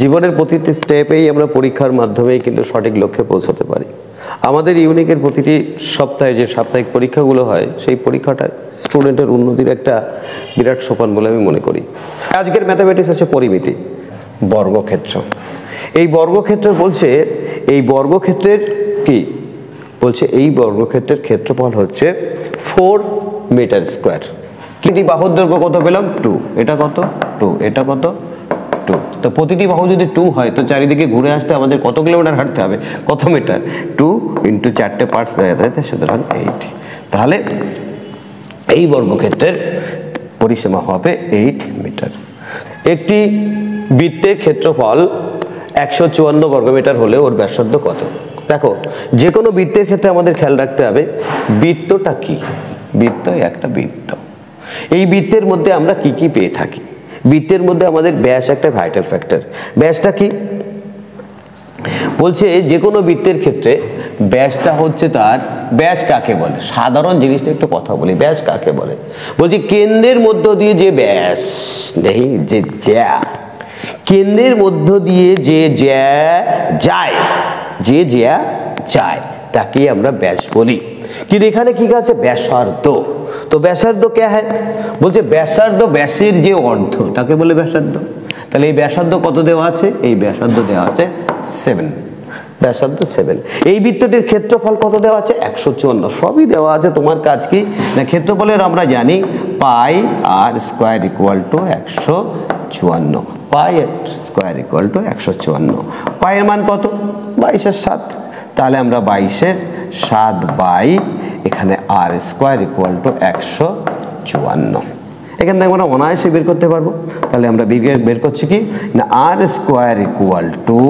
জীবনের প্রতিটি স্টেপেই আমরা পরীক্ষার মাধ্যমেই কিন্তু সঠিক লক্ষ্যে পৌঁছাতে পারি। আমাদের ইউনিকের প্রতিটি সপ্তাহে যে সাপ্তাহিক পরীক্ষাগুলো হয় সেই পরীক্ষাটা স্টুডেন্টের উন্নতির একটা বিরাট সোপান বলে আমি মনে করি। আজকের ম্যাথামেটিক্স হচ্ছে পরিমিতি, বর্গক্ষেত্র। এই বর্গক্ষেত্র বলছে, এই বর্গক্ষেত্রের কি বলছে, এই বর্গক্ষেত্রের ক্ষেত্রফল হচ্ছে 4 মিটার স্কোয়ার। কিন্তু বাহুর দৈর্ঘ্য কত পেলাম? 2। এটা কত? 2। এটা কত? 2। তো প্রতিটি বাহু যদি 2 হয় তো চারিদিকে ঘুরে আসতে আমাদের কত কিলোমিটার হাঁটতে হবে? কত মিটার? 2 × 4টে পার্টস দেওয়া যাচ্ছে, সুতরাং 8। তাহলে এই বর্গক্ষেত্রের পরিসীমা হবে 8 মিটার। একটি বৃত্তের ক্ষেত্রফল 154 বর্গমিটার হলে ওর ব্যাসার্ধ কত? দেখো, যে কোনো বৃত্তের ক্ষেত্রে আমাদের খেয়াল রাখতে হবে বৃত্তটা কি। বৃত্ত একটা বৃত্ত, এই বৃত্তের মধ্যে আমরা কি কি পেয়ে থাকি? বৃত্তের মধ্যে আমাদের ব্যাস একটা ভাইটাল ফ্যাক্টর। ব্যাসটা কি বলছে? যে কোনো বৃত্তের ক্ষেত্রে ব্যাসটা হচ্ছে তার, ব্যাস কাকে বলে? সাধারণ জিনিসটা একটু কথা বলি, ব্যাস কাকে বলে? বলছি কেন্দ্রের মধ্য দিয়ে যে ব্যাস নেই, যে জ্যা, কেন্দ্রের মধ্য দিয়ে যে জ্যা যায়, যে জ্যা যায় তাকেই আমরা ব্যাস বলি। কিন্তু এখানে কি আছে? ব্যাসার্ধ। তো ব্যাসার্ধ কে হয়? বলছে ব্যাসার্ধ ব্যাসের যে অর্ধ তাকে বলে ব্যাসার্ধ। তাহলে এই ব্যাসার্ধ কত দেওয়া আছে? এই ব্যাসার্ধ দেওয়া আছে 7। ব্যাসার্ধ 7। এই বৃত্তটির ক্ষেত্রফল কত দেওয়া আছে? 154। সবই দেওয়া আছে। তোমার কাজ কি না, ক্ষেত্রফলের আমরা জানি pi r square equal to 154। Pi square equal to 154। পায়ের মান কত? 22/7। তাহলে আমরা 22/7 বাই এখানে আর স্কোয়ার ইকুয়াল টু 154। এখান থেকে আমরা অনায়াসে বের করতে পারবো। তাহলে আমরা বের করছি কি না, আর স্কোয়ার ইকুয়াল টু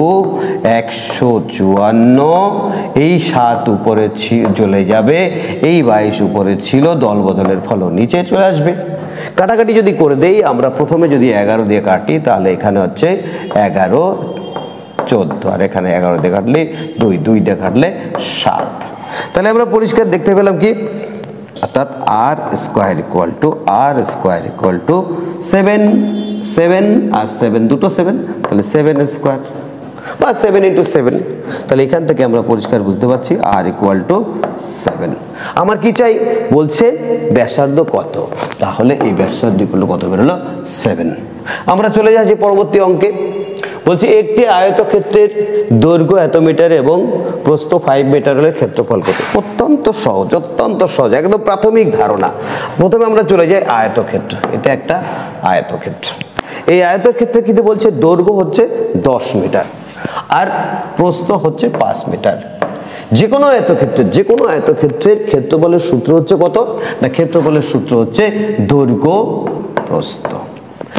154। এই 7 উপরে চলে যাবে, এই 22 উপরে ছিল, দল বদলের ফল নিচে চলে আসবে। কাটাকাটি যদি করে দেই, আমরা প্রথমে যদি 11 দিয়ে কাটি তাহলে এখানে হচ্ছে 11 14, আর এখানে 11 দিয়ে কাটলে 2, 2 দিয়ে কাটলে 7। তাহলে আমরা পরিষ্কার দেখতে পেলাম কি, অর্থাৎ আর স্কোয়ার ইকুয়াল টু 7। 7 আর 7 দুটো 7, তাহলে 7 স্কোয়ার বা 7 × 7। তাহলে এখান থেকে আমরা পরিষ্কার বুঝতে পারছি আর ইকুয়াল টু 7। আমার কি চাই? বলছে ব্যাসার্ধ কত। তাহলে এই ব্যাসার্ধ ইকুয়াল টু কত বেরোলো? 7। আমরা চলে যাচ্ছি পরবর্তী অঙ্কে। বলছি একটি আয়তক্ষেত্রের দৈর্ঘ্য এত মিটার এবং প্রস্থ 5 মিটার হলে ক্ষেত্রফল কত? অত্যন্ত সহজ, অত্যন্ত সহজ, একদম প্রাথমিক ধারণা। প্রথমে আমরা চলে যাই আয়তক্ষেত্র। এটা একটা আয়তক্ষেত্র। এই আয়তক্ষেত্রে কিন্তু বলছে দৈর্ঘ্য হচ্ছে 10 মিটার আর প্রস্থ হচ্ছে 5 মিটার। যে কোনো আয়তক্ষেত্রের ক্ষেত্রফলের সূত্র হচ্ছে কত না, ক্ষেত্রফলের সূত্র হচ্ছে দৈর্ঘ্য প্রস্থ।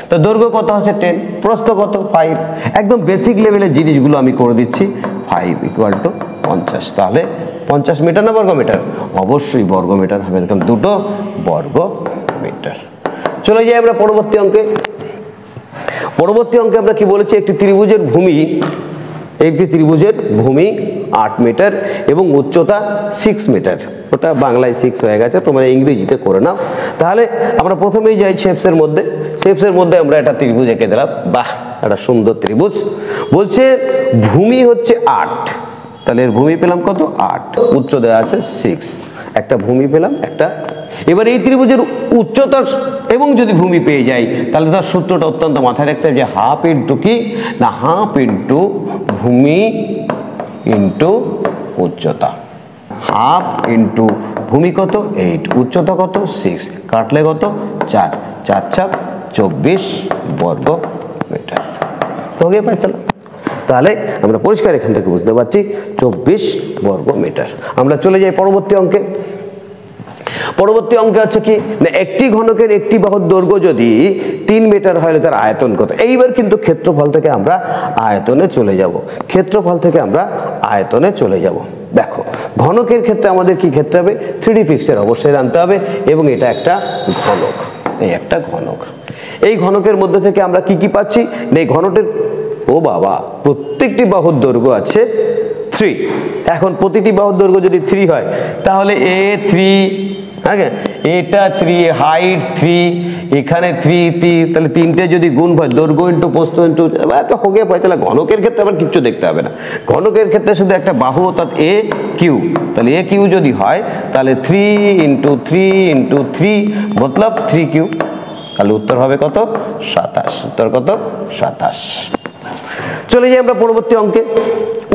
তো দৈর্ঘ্য কত হচ্ছে 10, প্রস্থ কত 5। একদম বেসিক লেভেলের জিনিসগুলো আমি করে দিচ্ছি। 5 ইকুয়াল টু 50। তাহলে 50 মিটার না বর্গমিটার? অবশ্যই বর্গমিটার হবে, এরকম দুটো বর্গমিটার। চলে যাই আমরা পরবর্তী অঙ্কে। পরবর্তী অঙ্কে আমরা কি বলেছি? একটি ত্রিভুজের ভূমি 8 মিটার এবং উচ্চতা 6 মিটার। ওটা বাংলায় 6 হয়ে গেছে, তোমরা ইংরেজিতে করে নাও। তাহলে আমরা প্রথমেই যাই শেপসের মধ্যে। শেপসের মধ্যে আমরা একটা ত্রিভুজ এঁকে দিলাম। বাহ, একটা সুন্দর ত্রিভুজ। বলছে ভূমি হচ্ছে 8, তাহলে এর ভূমি পেলাম কত? 8। উচ্চ দেওয়া আছে 6, একটা ভূমি পেলাম একটা। এবার এই ত্রিভুজের উচ্চতা এবং যদি ভূমি পেয়ে যাই তাহলে তার সূত্রটা অত্যন্ত মাথায় রাখতে হবে যে হাফ ইন্টু কি না, হাফ ইন্টু ভূমি ইন্টু উচ্চতা। হাফ ইন্টু ভূমি কত? 8, উচ্চতা কত? 6, কাটলে কত? 4, 4 × 24 বর্গ মিটার। ওকে পাইছিলাম। তাহলে আমরা পরিষ্কার এখান থেকে বুঝতে পারছি 24 বর্গ মিটার। আমরা চলে যাই পরবর্তী অঙ্কে। পরবর্তী অঙ্কে আছে কি না, একটি ঘনকের একটি বাহুর দৈর্ঘ্য যদি 3 মিটার হয় তার আয়তন কত? এইবার কিন্তু ক্ষেত্রফল থেকে আমরা আয়তনে চলে যাব। দেখো, ঘনকের ক্ষেত্রে আমাদের কি ক্ষেত্রে হবে? 3D পিক্সেল অবশ্যই আনতে হবে এবং এটা একটা ঘনক। এই একটা ঘনক। এই ঘনকের মধ্যে থেকে আমরা কি কি পাচ্ছি? এই ঘনকের প্রত্যেকটি বাহুর দৈর্ঘ্য আছে 3। এখন প্রতিটি বাহুর দৈর্ঘ্য যদি 3 হয় তাহলে A3 হ্যাঁ, এটা 3, হাইট 3, এখানে 3, তাহলে তিনটে যদি গুণ হয় দৈর্ঘ্য ইন্টু প্রস্থ ইন্টু তো হোগে পাই। তাহলে ঘনকের ক্ষেত্রে আবার কিচ্ছু দেখতে হবে না, ঘনকের ক্ষেত্রে শুধু একটা বাহু অর্থাৎ এ কিউ, তাহলে এ কিউ যদি হয় তাহলে 3 × 3 × 3 মতলব 3 কিউ, তাহলে উত্তর হবে কত? 27। উত্তর কত? 27। চলে যাই আমরা পরবর্তী অঙ্কে।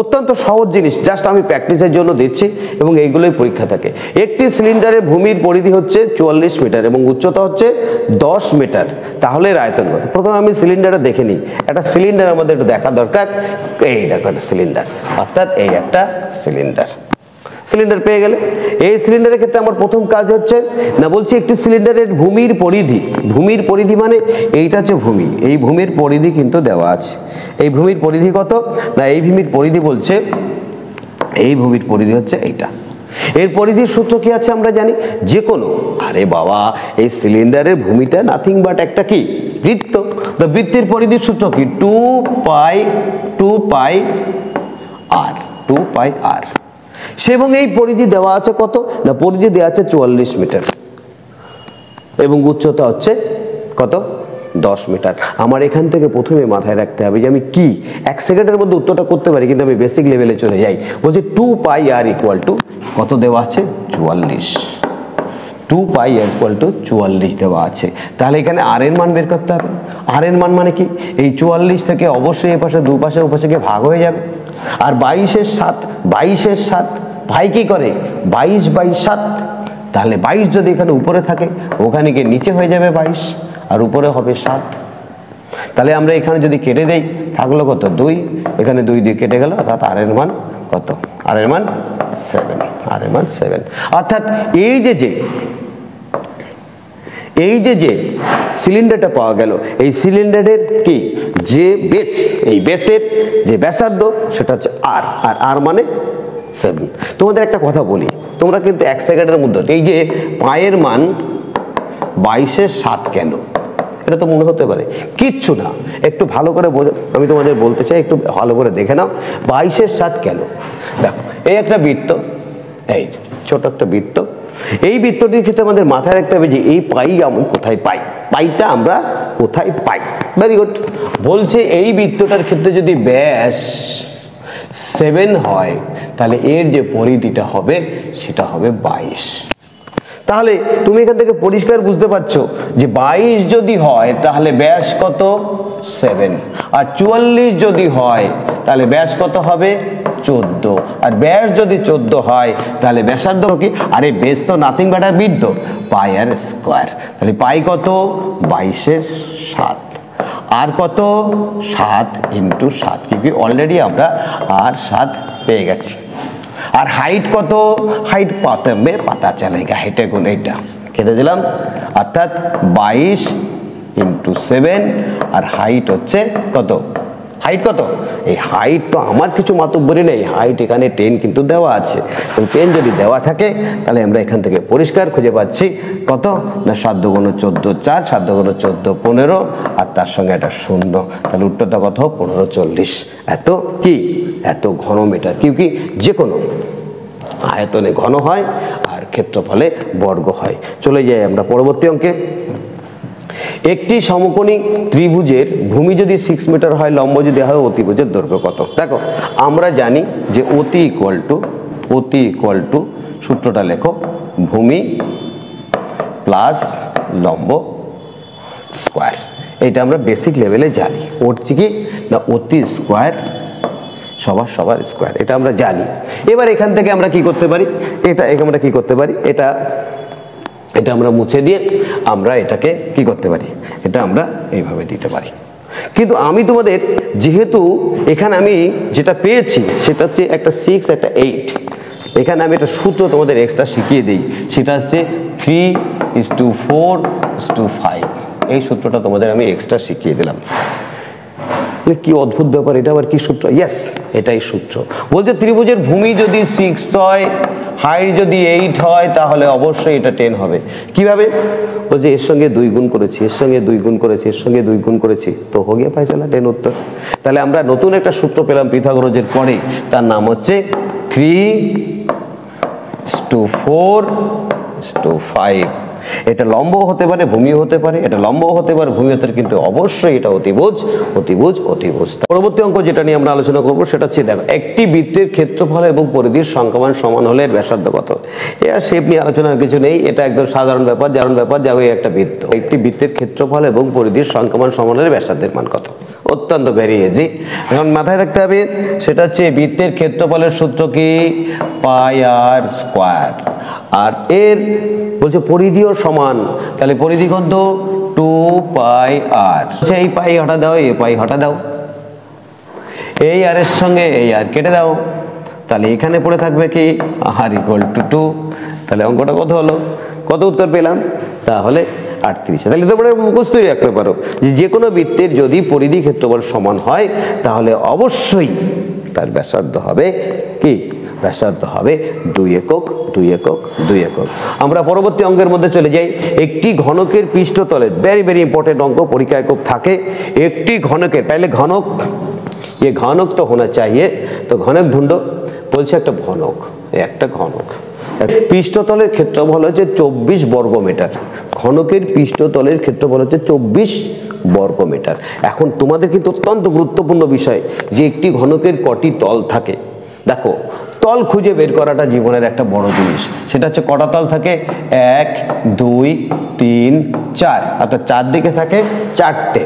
অত্যন্ত সহজ জিনিস, জাস্ট আমি প্র্যাকটিসের জন্য দিচ্ছি এবং এইগুলোই পরীক্ষা থাকে। একটি সিলিন্ডারের ভূমির পরিধি হচ্ছে 44 মিটার এবং উচ্চতা হচ্ছে 10 মিটার, তাহলে এর আয়তন কত? প্রথমে আমি সিলিন্ডারটা দেখে নিই। একটা সিলিন্ডার আমাদের একটু দেখা দরকার। এই দেখো একটা সিলিন্ডার, অর্থাৎ এই একটা সিলিন্ডার। সিলিন্ডার পেয়ে গেলে এই সিলিন্ডারের ক্ষেত্রে আমার প্রথম কাজ হচ্ছে না, বলছি একটি সিলিন্ডারের ভূমির পরিধি। ভূমির পরিধি মানে এইটা হচ্ছে ভূমি, এই ভূমির পরিধি কিন্তু দেওয়া আছে। এই ভূমির পরিধি কত? না এই ভূমির পরিধি বলছে, এই ভূমির পরিধি হচ্ছে এইটা। এর পরিধির সূত্র কি আছে আমরা জানি, যে কোনো, আরে বাবা এই সিলিন্ডারের ভূমিটা নাথিং বাট একটা কি বৃত্ত। তো বৃত্তের পরিধির সূত্র কি? 2 পাই আর। এবং এই পরিধি দেওয়া আছে কত? না পরিধি দেওয়া আছে 44 মিটার এবং উচ্চতা হচ্ছে কত? 10 মিটার। আমার এখান থেকে প্রথমে মাথায় রাখতে হবে যে আমি কি 1 সেকেন্ডের মধ্যে উত্তরটা করতে পারি, কিন্তু আমি বেসিক লেভেলে চলে যাই। বলছি 2 পাই আর ইকুয়াল টু কত দেওয়া আছে? 44। 2 পাই আর ইকুয়াল টু 44 দেওয়া আছে। তাহলে এখানে আর এর মান বের করতে হবে। আর এর মান মানে কি? এই 44 থেকে অবশ্যই এ পাশে দুপাশে ওপাশে গিয়ে ভাগ হয়ে যাবে। আর 22 এর 7 ভাই কি করে? 22/7। তাহলে 22 যদি এখানে উপরে থাকে, ওখানে গিয়ে নিচে হয়ে যাবে 22 আর উপরে হবে 7। তাহলে আমরা এখানে যদি কেটে দেই থাকলো কত? 2, এখানে 2 দিয়ে কেটে গেল, অর্থাৎ আর এর মান কত? আর এর মান 7। আর এর মান 7। অর্থাৎ এই যে সিলিন্ডারটা পাওয়া গেল, এই সিলিন্ডারের কি যে বেস, এই বেসের যে ব্যাসার্ধ সেটা হচ্ছে আর, আর আর মানে 7। তোমাদের একটা কথা বলি, তোমরা কিন্তু 1 সেকেন্ডের মধ্যে এই যে পায়ের মান 22/7 কেন, এটা তো মনে হতে পারে কিচ্ছু না। একটু ভালো করে আমি তোমাদের বলতে চাই, একটু ভালো করে দেখে নাও 22/7 কেন। দেখো এই একটা বৃত্ত, এই ছোট একটা বৃত্ত, এই বৃত্তটির ক্ষেত্রে আমাদের মাথায় রাখতে হবে যে এই পাই আমি কোথায় পাই, পাইটা আমরা কোথায় পাই। Very good. বলছে এই বৃত্তটার ক্ষেত্রে যদি ব্যাস 7 হয়, তাহলে এর যে পরিধিটা হবে সেটা হবে 22। তাহলে তুমি এখান থেকে পরিষ্কার বুঝতে পারছো যে 22 যদি হয় তাহলে ব্যাস কত? 7। আর 44 যদি হয় তাহলে ব্যাস কত হবে? 14। আর ব্যাস যদি 14 হয় তাহলে ব্যাসার্ধ কি? আরে বেস তো নাথিং বাট বৃত্ত, পাই আর স্কয়ার। তাহলে পাই কত? 22/7। আর কত? 7 × 7, কি অলরেডি আমরা আর 7 পেয়ে গেছি। আর হাইট কত? হাইট পাতা চলেগা, হেঁটে গুণ এইটা কেটে দিলাম, অর্থাৎ 22 × 7। আর হাইট হচ্ছে কত? হাইট কত? এই হাইট তো আমার কিছু মাতব্বরি নেই, হাইট এখানে 10 কিন্তু দেওয়া আছে। তো 10 যদি দেওয়া থাকে তাহলে আমরা এখান থেকে পরিষ্কার খুঁজে পাচ্ছি কত? না 7 × 14 4, 7 × 14 15, আর তার সঙ্গে একটা 0। তাহলে উত্তরটা কত? 1540। এত কি? এত ঘন মিটার। কি যে কোনো আয়তনে ঘন হয় আর ক্ষেত্রফলে বর্গ হয়। চলে যাই আমরা পরবর্তী অঙ্কে। একটি সমকোণী ত্রিভুজের ভূমি যদি 6 মিটার হয়, লম্ব যদি হয়, অতিভুজের দৈর্ঘ্য কত? দেখো আমরা জানি যে অতি ইকুয়াল টু সূত্রটা লেখো, ভূমি প্লাস লম্ব স্কয়ার। এটা আমরা বেসিক লেভেলে জানি। হচ্ছে কি না অতি স্কয়ার সবার স্কয়ার, এটা আমরা জানি। এবার এখান থেকে আমরা কি করতে পারি? এটা আমরা মুছে দিয়ে আমরা এটাকে কি করতে পারি? এটা আমরা এইভাবে দিতে পারি। কিন্তু আমি তোমাদের যেহেতু এখানে আমি যেটা পেয়েছি সেটা হচ্ছে একটা 6 একটা 8, এখানে আমি একটা সূত্র তোমাদের এক্সট্রা শিখিয়ে দিই, সেটা হচ্ছে 3:4:5। এই সূত্রটা তোমাদের আমি এক্সট্রা শিখিয়ে দিলাম। কি অদ্ভুত ব্যাপার, এটা আবার কি সূত্র? ইয়েস, এটাই সূত্র। বলছে ত্রিভুজের ভূমি যদি 6 হয়, হাইট যদি 8 হয়, তাহলে অবশ্যই এটা 10 হবে। কিভাবে? বলছে এর সঙ্গে 2 গুণ করেছি, এর সঙ্গে 2 গুণ করেছি, এর সঙ্গে 2 গুণ করেছি, তো হয়ে গিয়ে পাইছিলাম 10 উত্তর। তাহলে আমরা নতুন একটা সূত্র পেলাম পিথাগোরাসের পরে, তার নাম হচ্ছে 3:4 টু 5। এটা লম্ব হতে পারে, ভূমিও হতে পারে, এটা লম্ব হতে পারে, ভূমি হতে পারে, কিন্তু অবশ্যই এটা অতিভুজ, অতিভুজ, অতিভুজ। পরবর্তী অঙ্ক যেটা নিয়ে আমরা আলোচনা করব সেটা হচ্ছে দেখো, একটি বৃত্তের ক্ষেত্রফল এবং পরিধির সংখ্যামান সমান হলে এর ব্যাসার্ধ কত। আর শেপ নিয়ে আলোচনার কিছু নেই, এটা একদম সাধারণ ব্যাপার, যাবে একটা বৃত্ত, একটি বৃত্তের ক্ষেত্রফল এবং পরিধির সংখ্যামান সমান হলে ব্যাসার্ধের মান কত। অত্যন্ত ভেরি ইজি। এখন মাথায় রাখতে হবে সেটা হচ্ছে বৃত্তের ক্ষেত্রফলের সূত্র কি, পাই আর স্কয়ার, আর এর বলছে পরিধিও সমান, তাহলে পরিধি কত, 2 পাই আর। এই পাই হটা দাও, এই পাই হটা দাও, এই আর এর সঙ্গে এই আর কেটে দাও, তাহলে এখানে পড়ে থাকবে কি আর ইকুয়াল টু 2। তাহলে অঙ্কটা কত হলো, কত উত্তর পেলাম, তাহলে 38। তাহলে তোমরা মুখস্থই রাখতে পারো যে কোনো বৃত্তের যদি পরিধি ক্ষেত্রফল সমান হয় তাহলে অবশ্যই তার ব্যাসার্ধ হবে কি, ব্যাসার্ধ হবে 2 একক, 2 একক, 2 একক। আমরা পরবর্তী অঙ্কের মধ্যে চলে যাই। একটি ঘনকের পৃষ্ঠতলের, ভেরি ভেরি ইম্পর্টেন্ট অঙ্ক, পরীক্ষায় খুব থাকে। একটি ঘনকের, पहले घनक, ये घनक तो होना चाहिए, तो घनक ढूंढो। বলছে একটা ঘনক, একটা ঘনক, পৃষ্ঠতলের ক্ষেত্রফল হচ্ছে 24 বর্গমিটার। ঘনকের পৃষ্ঠতলের ক্ষেত্রফল হচ্ছে 24 বর্গমিটার। এখন তোমাদের কিন্তু অত্যন্ত গুরুত্বপূর্ণ বিষয় যে একটি ঘনকের কটি তল থাকে। দেখো, তল খুঁজে বের করাটা জীবনের একটা বড় জিনিস। সেটা হচ্ছে কটা তল থাকে, 1 2 3 4, অর্থাৎ চারদিকে থাকে 4টে,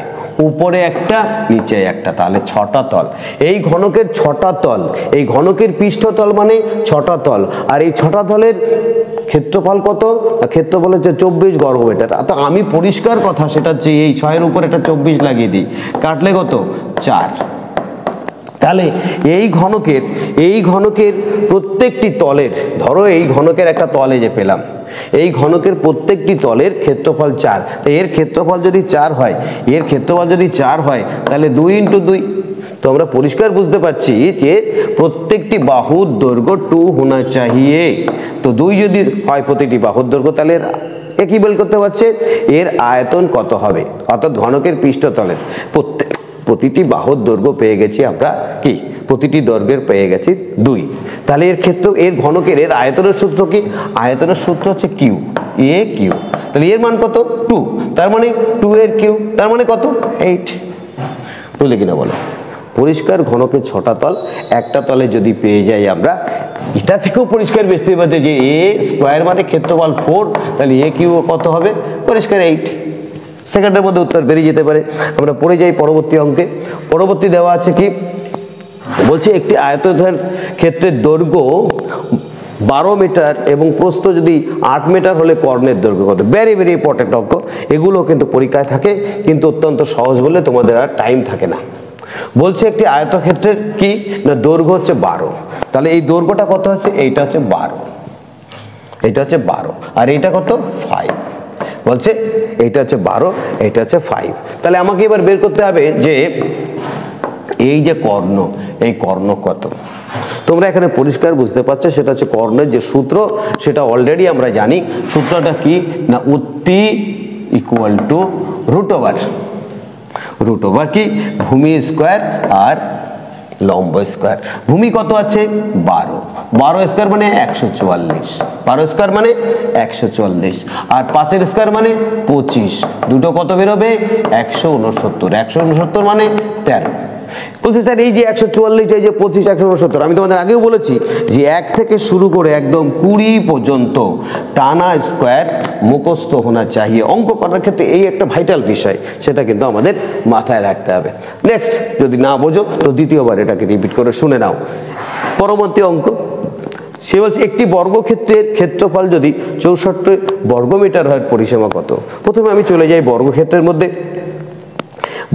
উপরে একটা নিচে একটা, তাহলে 6টা তল। এই ঘনকের 6টা তল, এই ঘনকের পৃষ্ঠতল মানে 6টা তল, আর এই 6টা তলের ক্ষেত্রফল কত, ক্ষেত্রফল হচ্ছে 24 বর্গমিটার। অর্থাৎ আমি পরিষ্কার কথা সেটা হচ্ছে এই 6-এর উপর একটা 24 লাগিয়ে দিই, কাটলে কত 4। তাহলে এই ঘনকের প্রত্যেকটি তলের, ধরো এই ঘনকের একটা তলে যে পেলাম, এই ঘনকের প্রত্যেকটি তলের ক্ষেত্রফল 4। তাই এর ক্ষেত্রফল যদি 4 হয়, এর ক্ষেত্রফল যদি 4 হয় তাহলে 2 × 2। তো আমরা পরিষ্কার বুঝতে পারছি যে প্রত্যেকটি বাহুর দৈর্ঘ্য 2 होना चाहिए। তো 2 যদি হয় প্রতিটি বাহুর দৈর্ঘ্য, তাহলে একই বের করতে পারছে এর আয়তন কত হবে। অর্থাৎ ঘনকের পৃষ্ঠতলের প্রতিটি বাহুর দৈর্ঘ্য পেয়ে গেছি আমরা কি, প্রতিটি দৈর্ঘ্যের পেয়ে গেছি 2। তাহলে এর ক্ষেত্র, এর ঘনকের এর আয়তনের সূত্র কি, আয়তনের সূত্র হচ্ছে কিউ, এ কিউ। তাহলে এর মান কত 2, তার মানে 2 এর কিউ, তার মানে কত 8। বুঝলে কিনা বলো। পরিষ্কার ঘনকের 6টা তল, একটা তলে যদি পেয়ে যাই আমরা, এটা থেকেও পরিষ্কার বুঝতে পারছে যে এ স্কয়ার মানে ক্ষেত্রফল 4, তাহলে এ কিউ কত হবে, পরিষ্কার 8। সেকেন্ডের মধ্যে উত্তর বেরিয়ে যেতে পারে। আমরা পড়ে যাই পরবর্তী অঙ্কে। পরবর্তী দেওয়া আছে কি, বলছে একটি আয়তক্ষেত্রের ক্ষেত্রের দৈর্ঘ্য 12 মিটার এবং প্রস্থ যদি 8 মিটার হলে কর্ণের দৈর্ঘ্য কত। ভেরি ভেরি ইম্পর্টেন্ট অঙ্ক, এগুলো কিন্তু পরীক্ষায় থাকে, কিন্তু অত্যন্ত সহজ বলে তোমাদের আর টাইম থাকে না। বলছে একটি আয়তক্ষেত্রের কি না, দৈর্ঘ্য হচ্ছে 12, তাহলে এই দৈর্ঘ্যটা কত হচ্ছে, এইটা হচ্ছে 12, এটা হচ্ছে 12, আর এইটা কত 5। বলছে এইটা হচ্ছে 12, এইটা হচ্ছে 5। তাহলে আমাকে এবার বের করতে হবে যে এই যে কর্ণ, এই কর্ণ কত। তোমরা এখানে পরিষ্কার বুঝতে পারছো, সেটা হচ্ছে কর্ণের যে সূত্র সেটা অলরেডি আমরা জানি। সূত্রটা কি না, উত্তি ইকুয়াল টু রুট ওভার কি, ভূমি স্কয়ার আর লম্ব স্কয়ার। ভূমি কত আছে 12, 12 স্কয়ার মানে 144, 12 স্কয়ার মানে 144, আর 5 স্কয়ার মানে 25, দুটো কত বেরোবে 169, 169 মানে 13। বলছি স্যার এই যে 144, এই যে 25, 169, আমি তোমাদের আগেও বলেছি যে 1 থেকে শুরু করে একদম 20 পর্যন্ত টানা স্কয়ার মুখস্থ হোনা চাহিয়ে। অঙ্ক করার ক্ষেত্রে এই একটা ভাইটাল বিষয়, সেটা কিন্তু আমাদের মাথায় রাখতে হবে। নেক্সট, যদি না বোঝো তো দ্বিতীয়বার এটাকে রিপিট করে শুনে নাও। পরবর্তী অঙ্ক, সে বলছে একটি বর্গক্ষেত্রের ক্ষেত্রফল যদি 64 বর্গমিটার হয় পরিসীমা কত। প্রথমে আমি চলে যাই বর্গক্ষেত্রের মধ্যে।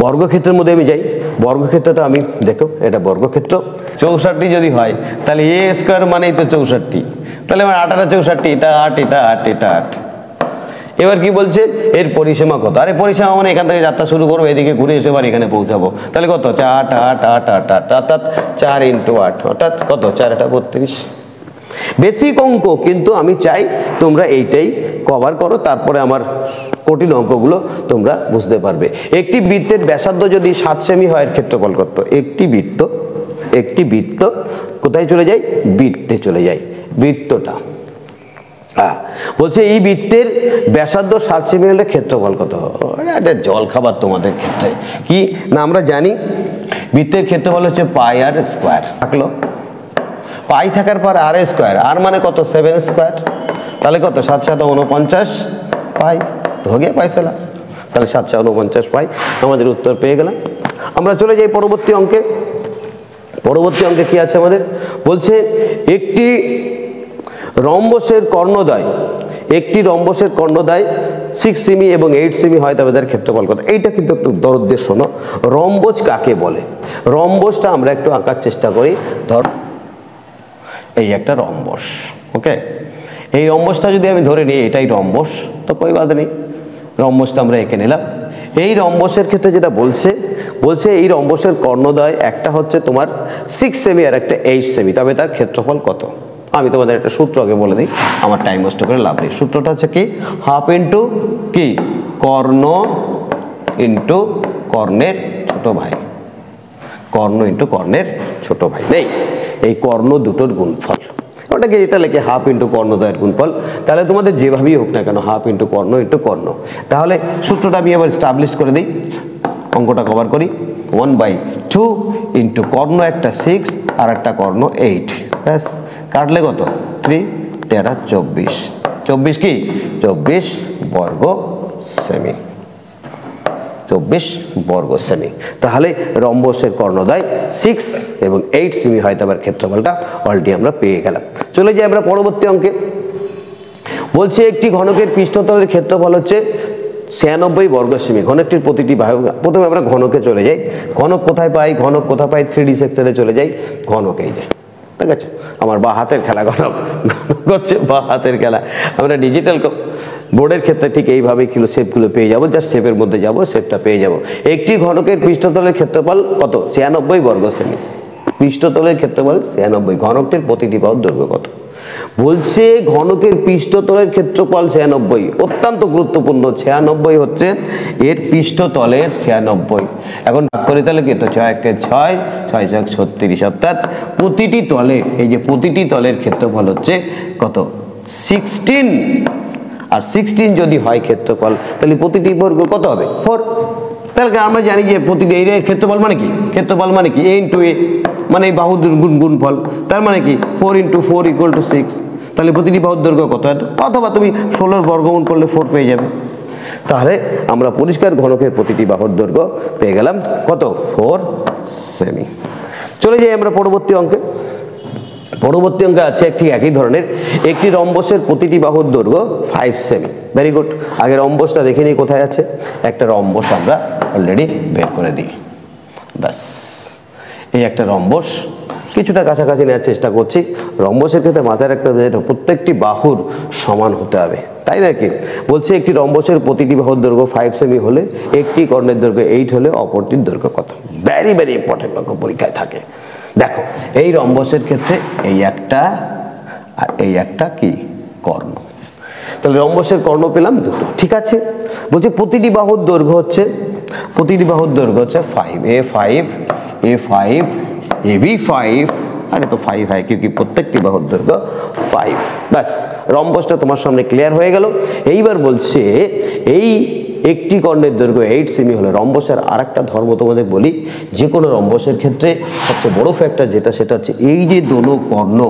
বর্গক্ষেত্রের মধ্যে আমি যাই, বর্গক্ষেত্রটা আমি দেখো, এটা বর্গক্ষেত্র 64 যদি হয় তাহলে এ স্কয়ার মানেই তো 64, তাহলে আমার 8 আর 64, এটা 8, এটা 8, এটা 8। এবার কি বলছে এর পরিসীমা কত। আরে পরিসীমা মানে এখান থেকে যাত্রা শুরু করবো, এদিকে ঘুরে এসে আবার এখানে পৌঁছাবো, তাহলে কত 4, 8, 8, 8, 8, অর্থাৎ 4 × 8, অর্থাৎ কত 4 × 8 32। বেসিক অঙ্ক, কিন্তু আমি চাই তোমরা এইটাই কভার করো, তারপরে আমার কঠিন অঙ্কগুলো তোমরা বুঝতে পারবে। একটি বৃত্তের ব্যাসার্ধ যদি 7 সেমি হয়, এর ক্ষেত্রফল কত। একটি বৃত্ত কোথায় চলে যায়, বৃত্তে চলে যায়। বৃত্তটা বলছে এই বৃত্তের ব্যাসার্ধ 7 সেমি হলে ক্ষেত্রফল কত? এটা জল খাবার তোমাদের ক্ষেত্রে কি না, আমরা জানি বৃত্তের ক্ষেত্রফল হচ্ছে পাই আর স্কোয়ার। থাকলো পাই থাকার পর আর স্কোয়ার, আর মানে কত 7 স্কোয়ার, তাহলে কত 7 7 49 পাই, हो गया फैसला। তাহলে 749 পাই, আমাদের উত্তর পেয়ে গেলাম। আমরা চলে যাই পরবর্তী অঙ্কে। পরবর্তী অঙ্কে কি আছে আমাদের? বলছে একটি রম্বসের কর্ণদ্বয়, একটি রম্বসের কর্ণদ্বয় 6 সেমি এবং 8 সেমি হয়, তবে তার ক্ষেত্রফল কত? এইটা কিন্তু একটু দরদের শোনো। রম্বস কাকে বলে? রম্বসটা আমরা একটু আঁকার চেষ্টা করি। ধর এই একটা রম্বস, ওকে, এই রম্বসটা যদি আমি ধরে নিই এটাই রম্বস, তো কই বাদ নেই, রম্বসটা আমরা এঁকে নিলাম। এই রম্বসের ক্ষেত্রে যেটা বলছে এই রম্বসের কর্ণদ্বয় একটা হচ্ছে তোমার 6 সেমি আর একটা 8 সেমি, তবে তার ক্ষেত্রফল কত? আমি তোমাদের একটা সূত্র আগে বলে দিই, আমার টাইম নষ্ট করে লাভ নেই। সূত্রটা হচ্ছে কি, হাফ ইন্টু কি কর্ণ ইন্টু কর্ণের ছোট ভাই, কর্ণ ইন্টু কর্ণের ছোট ভাই নেই, এই কর্ণ দুটোর গুণফল। ওটাকে এটা লেখে হাফ ইন্টু কর্ণদ্বয়ের গুণফল। তাহলে তোমাদের যেভাবেই হোক না কেন হাফ ইন্টু কর্ণ ইন্টু কর্ণ। তাহলে সূত্রটা আমি আবার স্টাবলিশ করে দিই, অঙ্কটা কভার করি। 1/2 ইন্টু কর্ণ একটা 6 আর একটা কর্ণ 8, ব্যাস কাটলে কত 3 13 24, 24 কি 24 বর্গ সেমি, 24 বর্গ সেমি। তাহলে রম্বসের কর্ণদ্বয় 6 এবং 8 সেমি হয়, তবে ক্ষেত্রফলটা অলরেডি আমরা পেয়ে গেলাম। চলে যাই আমরা পরবর্তী অঙ্কে। বলছে একটি ঘনকের পৃষ্ঠতলের ক্ষেত্রফল হচ্ছে 96 বর্গ সেমি। ঘনকটির প্রতিটি বাহু, প্রথমে আমরা ঘনকে চলে যাই। ঘনক কোথায় পাই? ঘনক কোথায় পাই? 3D সেক্টরে চলে যাই, ঘনক এই যে, ঠিক আছে, আমার বা হাতের খেলা ঘনক, ঘনক হচ্ছে বা হাতের খেলা। আমরা ডিজিটাল বোর্ডের ক্ষেত্রে ঠিক এইভাবেই কিলো শেপগুলো পেয়ে যাবো, জাস্ট শেপের মধ্যে যাব, শেপটা পেয়ে যাব। একটি ঘনকের পৃষ্ঠতলের ক্ষেত্রফল কত? 96 বর্গ সেমি। পৃষ্ঠতলের ক্ষেত্রফল 96, ঘনকটির প্রতিটি বাহুর দৈর্ঘ্য কত? বলছে ঘনকের পৃষ্ঠতলের ক্ষেত্রফল 96, অত্যন্ত গুরুত্বপূর্ণ। 96 হচ্ছে এর পৃষ্ঠতলের 96। এখন ভাগ করে তাহলে কি তো 6 × 6 6 × 36, অর্থাৎ প্রতিটি তলের, এই যে প্রতিটি তলের ক্ষেত্রফল হচ্ছে কত 16। আর 16 যদি হয় ক্ষেত্রফল, তাহলে প্রতিটি বর্গ কত হবে 4। তাহলে আমরা জানি যে প্রতিটি এই ক্ষেত্রফল মানে কি, ক্ষেত্রফল মানে কি a × a, মানে এই বাহুর গুণফল, তার মানে কি 4 × 4 = 6। তাহলে প্রতিটি বাহুর দৈর্ঘ্য কত? অথবা তুমি 16 বর্গমূল করলে 4 পেয়ে যাবে। তাহলে আমরা পরিষ্কার ঘনকের প্রতিটি বাহুর দৈর্ঘ্য পেয়ে গেলাম কত? 4 সেমি। চলে যাই আমরা পরবর্তী অঙ্কে। পরবর্তী অঙ্কে আছে একটি একই ধরনের, একটি রম্বসের প্রতিটি বাহুর দৈর্ঘ্য 5 সেমি। Very good. আগে রম্বসটা দেখে নিই কোথায় আছে। একটা রম্বস আমরা অলরেডি বের করে দিই, ব্যাস এই একটা রম্বস, কিছুটা কাছাকাছি নেওয়ার চেষ্টা করছি। রম্বসের ক্ষেত্রে মাথায় রাখতে হবে এটা প্রত্যেকটি বাহুর সমান হতে হবে, তাই নাকি? বলছে একটি রম্বসের প্রতিটি বাহুর দৈর্ঘ্য 5 সেমি হলে একটি কর্ণের দৈর্ঘ্য 8 হলে অপরটির দৈর্ঘ্য কত? ভেরি ভেরি ইম্পর্টেন্ট অঙ্ক, পরীক্ষায় থাকে। দেখো এই রম্বসের ক্ষেত্রে এই একটা আর এই একটা কি কর্ণ, তাহলে রম্বসের কর্ণ পেলাম দুটো, ঠিক আছে। বলছে প্রতিটি বাহুর দৈর্ঘ্য হচ্ছে, প্রতিটি বাহুর দৈর্ঘ্য হচ্ছে 5, A5 A5 AB5, আরে তো 5 হয় কি প্রত্যেকটি বাহুর দৈর্ঘ্য 5। ব্যাস রম্বসটা তোমার সামনে ক্লিয়ার হয়ে গেল। এইবার বলছে এই একটি কর্ণের দৈর্ঘ্য 8 সেমি হলে রম্বসের আরেকটা ধর্ম তোমাদের বলি, যে কোনো রম্বসের ক্ষেত্রে সবচেয়ে বড় ফ্যাক্টর যেটা, সেটা হচ্ছে এই যে দোনো কর্ণ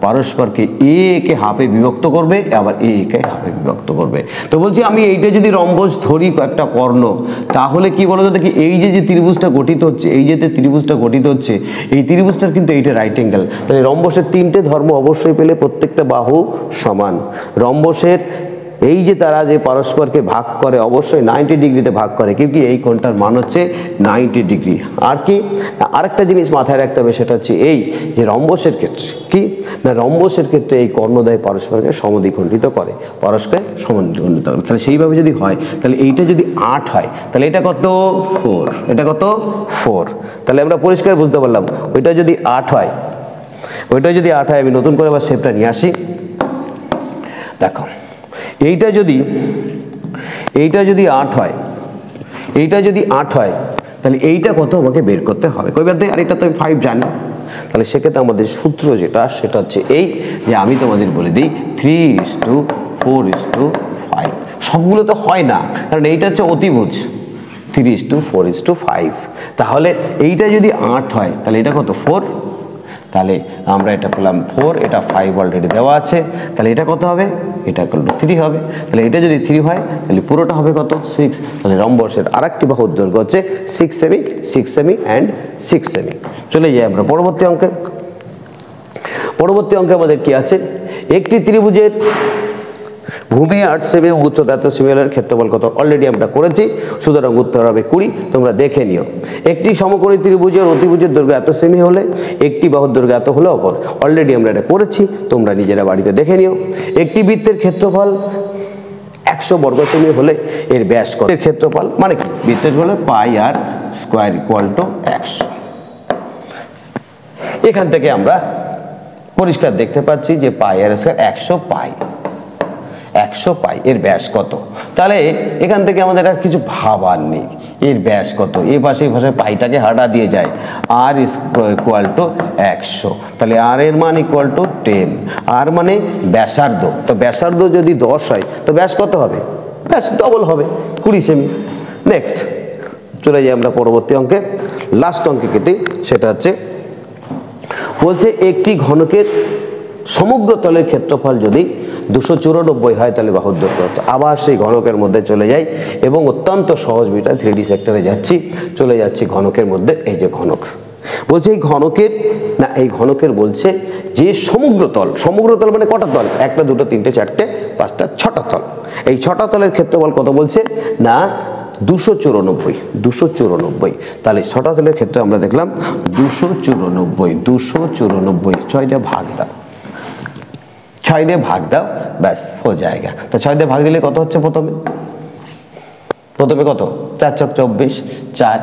পারস্পরকে এ কে হাফে বিভক্ত করবে, আবার এ কে হাফে বিভক্ত করবে। তো বলছি আমি এইটা যদি রম্বস ধরি একটা কর্ণ, তাহলে কি বলতো দেখি, এই যে ত্রিভুজটা গঠিত হচ্ছে, এই যে ত্রিভুজটা গঠিত হচ্ছে, এই ত্রিভুজটার কিন্তু এইটা রাইট অ্যাঙ্গেল। তাহলে রম্বসের 3টে ধর্ম অবশ্যই পেলে, প্রত্যেকটা বাহু সমান। রম্বসের এই যে তারা যে পারস্পরকে ভাগ করে অবশ্যই 90 ডিগ্রিতে ভাগ করে, কিন্তু এই কোণটার মান হচ্ছে 90 ডিগ্রি। আর কি আরেকটা জিনিস মাথায় রাখতে হবে, সেটা হচ্ছে এই যে রম্বসের ক্ষেত্রে কি না, রম্বসের ক্ষেত্রে এই কর্ণদ্বয় পারস্পরকে সমদ্বিখণ্ডিত করে, পারস্পরকে সমদ্বিখণ্ডিত করে। তাহলে সেইভাবে যদি হয়, তাহলে এইটা যদি 8 হয়, তাহলে এটা কত 4, এটা কত 4। তাহলে আমরা পরিষ্কার বুঝতে পারলাম, ওইটা যদি 8 হয়, ওইটা যদি 8 হয়, আমি নতুন করে আবার শেপটা নিয়ে আসি। দেখো এইটা যদি 8 হয়, এইটা যদি 8 হয়, তাহলে এইটা কত আমাকে বের করতে হবে। কইবার দেয়, আর এটা তো আমি 5 জানি, তাহলে সেক্ষেত্রে আমাদের সূত্র যেটা সেটা হচ্ছে এই যে আমি তোমাদের বলে দিই 3:4:5। সবগুলো তো হয় না, কারণ এইটা হচ্ছে অতিভুজ 3:4:5। তাহলে এইটা যদি 8 হয় তাহলে এটা কত 4, তাহলে আমরা এটা পেলাম 4, এটা 5 অলরেডি দেওয়া আছে, তাহলে এটা কত হবে, এটা করলে 3 হবে। তাহলে এটা যদি 3 হয় তাহলে পুরোটা হবে কত 6। তাহলে রম্বসের আরেকটি বাহুর দৈর্ঘ্য হচ্ছে 6 সেমি, 6 সেমি অ্যান্ড 6 সেমি। চলে যাই আমরা পরবর্তী অঙ্কে। পরবর্তী অঙ্কে আমাদের কি আছে, একটি ত্রিভুজের ভূমি 8 সেমি এবং উচ্চতা 8 সেমি হলে ক্ষেত্রফল কত, অলরেডি আমরা করেছি, সুতরাং উত্তর হবে 20। তোমরা দেখে নিও। একটি সমকোণী ত্রিভুজের অতিভুজের দৈর্ঘ্য এত সেমি হলে একটি বাহুর দৈর্ঘ্য এত হলে অপর, অলরেডি আমরা এটা করেছি, তোমরা নিজেরা বাড়িতে দেখে নিও। একটি বৃত্তের ক্ষেত্রফল 100 বর্গ সেমি হলে এর ব্যাস কত, এর ক্ষেত্রফল মানে কি, বৃত্তের হলে পাই আর স্কয়ার ইকুয়াল টু 100। এখান থেকে আমরা পরিষ্কার দেখতে পাচ্ছি যে পাই আর স্কয়ার 100 পাই, 100 পাই, এর ব্যাস কত। তাহলে এখান থেকে আমাদের আর কিছু ভাবার নেই, এর ব্যাস কত, এই পাশে এই পাশে পাইটাকে হাঁটা দিয়ে যায়, আর ইকুয়াল টু 100। তাহলে আর এর মান ইকুয়াল টু 10, আর মানে ব্যাসার্ধ, তো ব্যাসার্ধ যদি 10 হয় তো ব্যাস কত হবে, ব্যাস ডবল হবে 20 সেমি। নেক্সট চলে যাই আমরা পরবর্তী অঙ্কে, লাস্ট অঙ্কে কেটে, সেটা হচ্ছে বলছে একটি ঘনকের সমগ্র তলের ক্ষেত্রফল যদি 294 হয় তাহলে বাহুর দৈর্ঘ্য কত। আবার সেই ঘনকের মধ্যে চলে যাই এবং অত্যন্ত সহজ বিষয় 3D সেক্টরে যাচ্ছি, চলে যাচ্ছি ঘনকের মধ্যে। এই যে ঘনক বলছে, এই ঘনকের না, এই ঘনকের বলছে যে সমগ্র তল, সমগ্র তল মানে কটা তল, 1, 2, 3, 4, 5, 6টা তল। এই 6টা তলের ক্ষেত্রফল কত বলছে না 294। তাহলে 6টা তলের ক্ষেত্রে আমরা দেখলাম 294, 6 দিয়ে ভাগ দাও, 6 দিয়ে ভাগ দাও, ব্যাস হো জায়গা। তো 6 দিয়ে ভাগ দিলে কত হচ্ছে, প্রথমে কত, 4 × 24, 4,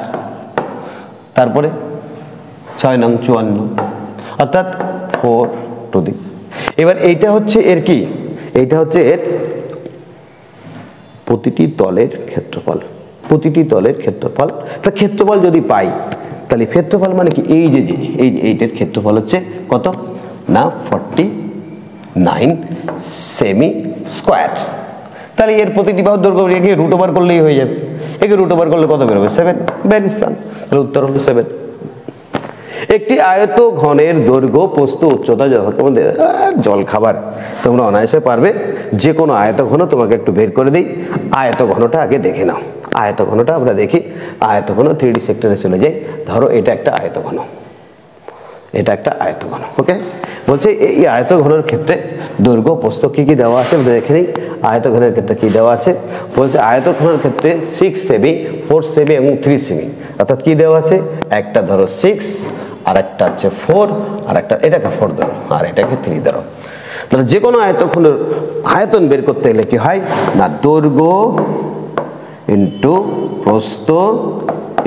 তারপরে 6 নং 54, অর্থাৎ 4 টু দি। এবার এইটা হচ্ছে এর কি, এইটা হচ্ছে এর প্রতিটি তলের ক্ষেত্রফল, প্রতিটি তলের ক্ষেত্রফল। তা ক্ষেত্রফল যদি পাই তাহলে ক্ষেত্রফল মানে কি, এই যে এইটার ক্ষেত্রফল হচ্ছে কত না 49 সেমি স্কয়ার। তাহলে এর প্রতিটি বাহুর দৈর্ঘ্য একে রুট ওভার করলেই হয়ে যাবে, একে রুট ওভার করলে কত বেরোবে 7, ভেরি সিম্পল। তাহলে উত্তর হলো 7। একটি আয়ত ঘনের দৈর্ঘ্য প্রস্থ উচ্চতা যথাক্রমে, জল খাবার, তোমরা অনায়াসে পারবে। যে কোনো আয়ত ঘন তোমাকে একটু বের করে দিই, আয়ত ঘনটা আগে দেখে নাও। আয়ত ঘনটা আমরা দেখি, আয়ত ঘন 3D সেক্টরে চলে যাই। ধরো এটা একটা আয়ত ঘন, এটা একটা আয়ত ঘন, ওকে। বলছে এই আয়ত ঘনের ক্ষেত্রে দৈর্ঘ্য প্রস্থ কি কি দেওয়া আছে দেখে নিই। আয়ত ঘনের ক্ষেত্রে কি দেওয়া আছে, বলছে আয়ত ঘনের ক্ষেত্রে 6 সেমি, 4 সেমি এবং 3 সেমি, অর্থাৎ কি দেওয়া আছে, একটা ধরো 6, আর একটা হচ্ছে 4, আর একটা এটাকে 4 ধরো, আর এটাকে 3 ধরো। তাহলে যে কোনো আয়তঘনের আয়তন বের করতে গেলে কি হয় না, দৈর্ঘ্য ইন্টু প্রস্থ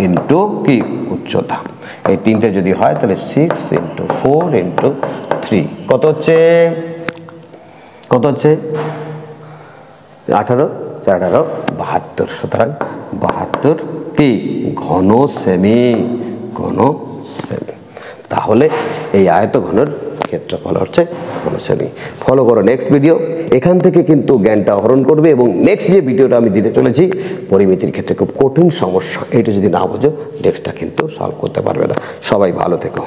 ইন্টু কি উচ্চতা, এই তিনটে যদি হয় তাহলে 6 × 4 × 3 কত হচ্ছে, 18, 4, 18, 72। সুতরাং 72 কি ঘন সেমি, ঘন সেমি। তাহলে এই আয়ত ঘনের ক্ষেত্রফল হচ্ছে ঘন সেমি। ফলো করো নেক্সট ভিডিও, এখান থেকে কিন্তু জ্ঞানটা আহরণ করবে। এবং নেক্সট যে ভিডিওটা আমি দিতে চলেছি পরিমিতির ক্ষেত্রে খুব কঠিন সমস্যা, এটা যদি না বোঝো নেক্সটটা কিন্তু সলভ করতে পারবে না। সবাই ভালো থেকো।